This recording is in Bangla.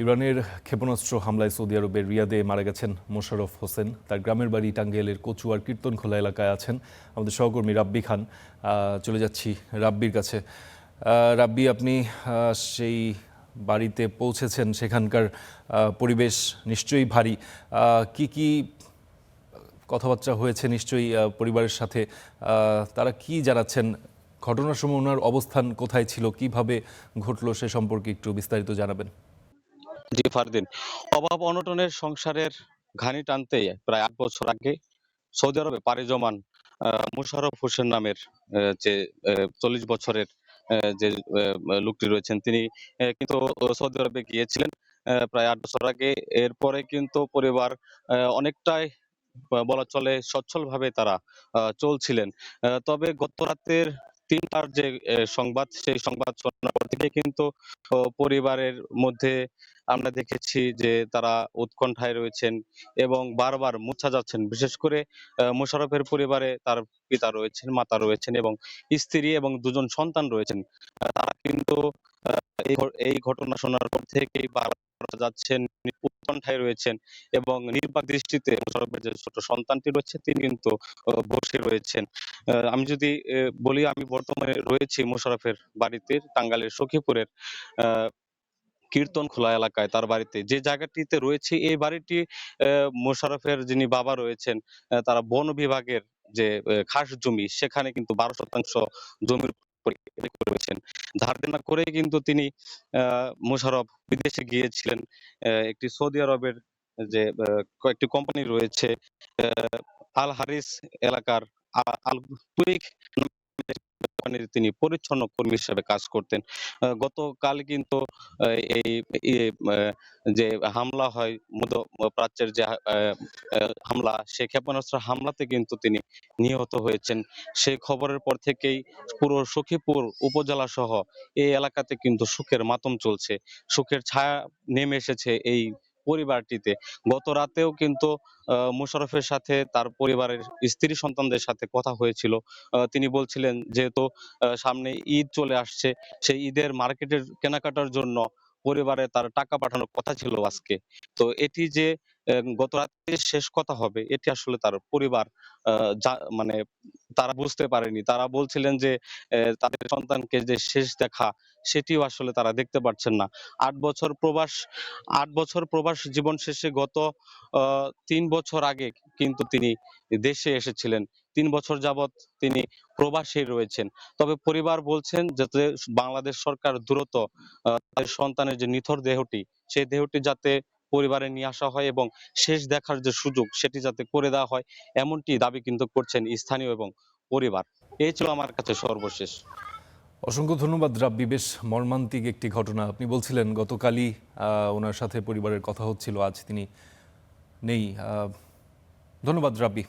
ইরানের ক্ষেপণাস্ত্র হামলায় সৌদি আরবের রিয়াদে মারা গেছেন মোশাররফ হোসেন। তার গ্রামের বাড়ি টাঙ্গাইলের কচুয়ার কীর্তনখোলা এলাকায় আছেন আমাদের সহকর্মী রাব্বি খান। চলে যাচ্ছি রাব্বির কাছে। রাব্বি, আপনি সেই বাড়িতে পৌঁছেছেন, সেখানকার পরিবেশ নিশ্চয়ই ভারী। কি কথাবার্তা হয়েছে নিশ্চয়ই পরিবারের সাথে? তারা কি জানাচ্ছেন? ঘটনার সময় ওনার অবস্থান কোথায় ছিল, কিভাবে ঘটলো সে সম্পর্কে একটু বিস্তারিত জানাবেন। জি ফারদিন, অভাব অনটনের সংসারের ঘানি টানতে প্রায় ৮ বছর আগে সৌদি আরবে পাড়ি জমান মোশাররফ হোসেন নামের যে ৪০ বছরের যে লোকটি রয়েছেন, তিনি কিন্তু সৌদি আরবে গিয়েছিলেন প্রায় ৮ বছর আগে। এরপরে কিন্তু পরিবার অনেকটাই বলা চলে সচ্ছলভাবে তারা চলছিলেন। তবে গত রাতের ৩টার যে সংবাদ, সেই সংবাদ শোনার পর থেকে কিন্তু পরিবারের মধ্যে আমরা দেখেছি যে তারা উৎকণ্ঠায় রয়েছেন এবং বারবার মুর্ছা যাচ্ছেন। বিশেষ করে মোশাররফের পরিবারে তার পিতা রয়েছেন, মাতা রয়েছেন এবং স্ত্রী এবং ২ জন সন্তান রয়েছেন। তারা কিন্তু এই ঘটনা শোনার পর থেকেই বারবার যাচ্ছেন, উৎকণ্ঠায় রয়েছেন এবং নির্বাক দৃষ্টিতে মোশাররফের যে ছোট সন্তানটি রয়েছে তিনি কিন্তু বসে রয়েছেন। আমি যদি বলি, আমি বর্তমানে রয়েছি মোশাররফের বাড়িতে টাঙ্গাইলের সখীপুরের আ কীর্তনখোলা এলাকায় তার বাড়িতে। যে জায়গাটিতে রয়েছে এই বাড়িটি মোশাররফের যিনি বাবা রয়েছেন, তারা বন বিভাগের যে খাস জমি, সেখানে কিন্তু ১২% জমির উপরে রয়েছেন। ধার দেনা করেই কিন্তু তিনি মোশাররফ বিদেশে গিয়েছিলেন। একটি সৌদি আরবের যে কয়েকটি কোম্পানি রয়েছে, আল হারিস এলাকার আল তুইক কোম্পানির তিনি পরিচ্ছন্ন কর্মী হিসেবে কাজ করতেন। গতকাল কিন্তু আ এই ইয়ে যে হামলা হয় মধ্যপ্রাচ্যের যে হামলা, সেই ক্ষেপণাস্ত্র হামলাতে কিন্তু তিনি নিহত হয়েছেন। সেই খবরের পর থেকেই পুরো সখীপুর উপজেলা সহ এই এলাকাতে কিন্তু শোকের মাতম চলছে। শোকের ছায়া নেমে এসেছে এই পরিবারটিতে। গত রাতেও কিন্তু মোশাররফের সাথে তার পরিবারের স্ত্রী সন্তানদের সাথে কথা হয়েছিল। তিনি বলছিলেন, যেহেতু সামনে ঈদ চলে আসছে, সেই ঈদের মার্কেটের কেনাকাটার জন্য পরিবারে তার টাকা পাঠানোর কথা ছিল আজকে। তো এটি যে গত রাতে শেষ কথা হবে, এটি আসলে তার পরিবার আ মানে তারা বুঝতে পারেনি। তারা বলছিলেন যে তাদের সন্তানকে যে শেষ দেখা, সেটিও আসলে তারা দেখতে পারছেন না। ৮ বছর প্রবাস ৮ বছর প্রবাস জীবন শেষে গত আ ৩ বছর আগে কিন্তু তিনি দেশে এসেছিলেন। ৩ বছর যাবৎ তিনি প্রবাসেই রয়েছেন। তবে পরিবার বলছেন যাতে বাংলাদেশ সরকার দ্রুত তাদের সন্তানের যে নিথর দেহটি, সেই দেহটি যাতে পরিবারে নিয়ে আসা হয় এবং শেষ দেখার যে সুযোগ, সেটি যাতে করে দেওয়া হয়, এমনটি দাবি কিন্তু করছেন স্থানীয় এবং পরিবার। এই ছিল আমার কাছে সর্বশেষ। অসংখ্য ধন্যবাদ রাব্বি। বেশ মর্মান্তিক একটি ঘটনা। আপনি বলছিলেন গতকালই ওনার সাথে পরিবারের কথা হচ্ছিল, আজ তিনি নেই। ধন্যবাদ রাব্বি।